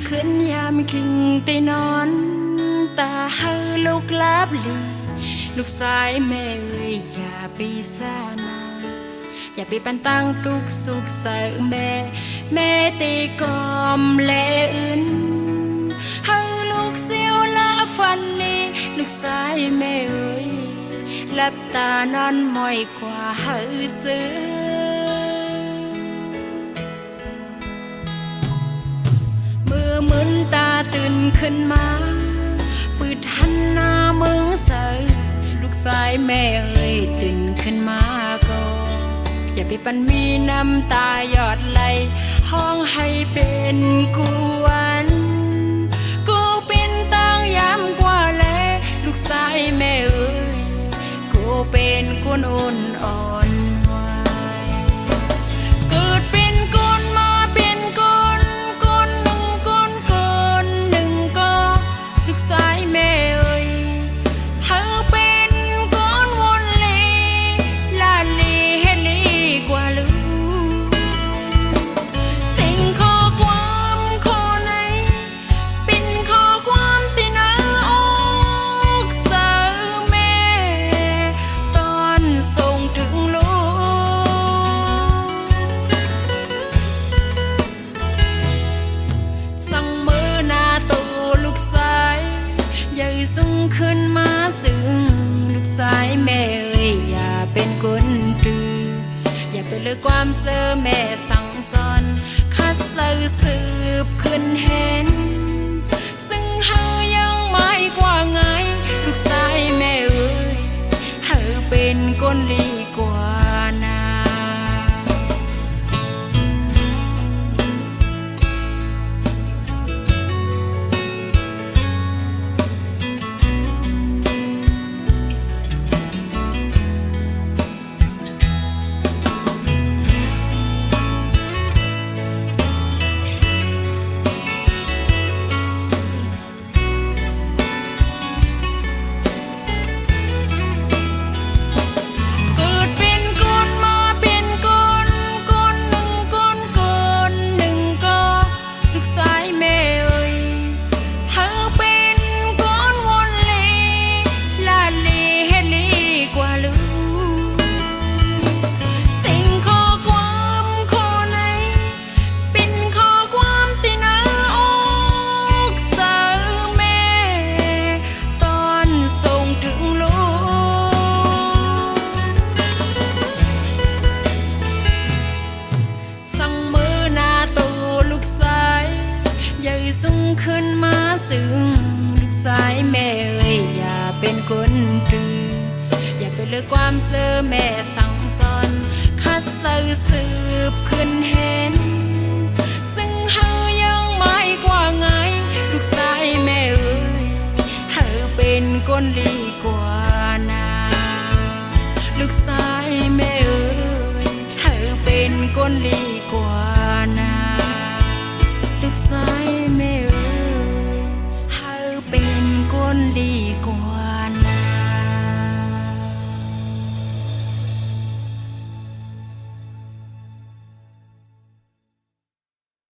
ขึ้นยามคิงตีนอนตาเฮาลูกลาบลีลูกสายแม่เอ้ยอย่าไปซานาอย่าไปปันตั้งทุกสุขใส่แม่ตีกอมแลอื่นเฮาลูกเสียวละฟันนี้ลูกสายแม่เอ้ยหลับตานอนมอยกว่าเฮาซื้อมึนตาตื่นขึ้นมาปืดหันหน้ามึงใส่ลูกสายแม่เอ้ยตื่นขึ้นมาก็อย่าไปปันมีน้ำตาหยอดไหลห้องให้เป็นกวนกูเป็นตั้งย้ำกว่าแลลูกสายแม่เอ้ยกูเป็นคนอ่อนอ่อนส่งขึ้นมาซึ่งลูกสายแม่เอ้ยอย่าเป็นคนดื้ออย่าไปเลยความเสื่อแม่สั่งสอนคัดเสือสืบขึ้นเห็นซึ่งเฮายังไม่กว่าไงลูกสายแม่เอ้ยเฮาเป็นคนดีกว่านาส่งขึ้นมาซึ่งลูกสายแม่เอ้ยอย่าเป็นคนดื้ออย่าไปเลยความเสื่อแม่สั่งสอนคัดเสือสืบขึ้นเห็นซึ่งเฮายังไม่กว่าไงลูกสายแม่เอ้ยเฮาเป็นคนดีกว่านาลูกสายแม่เอ้ยเฮาเป็นคนดีกว่านาลูกสาย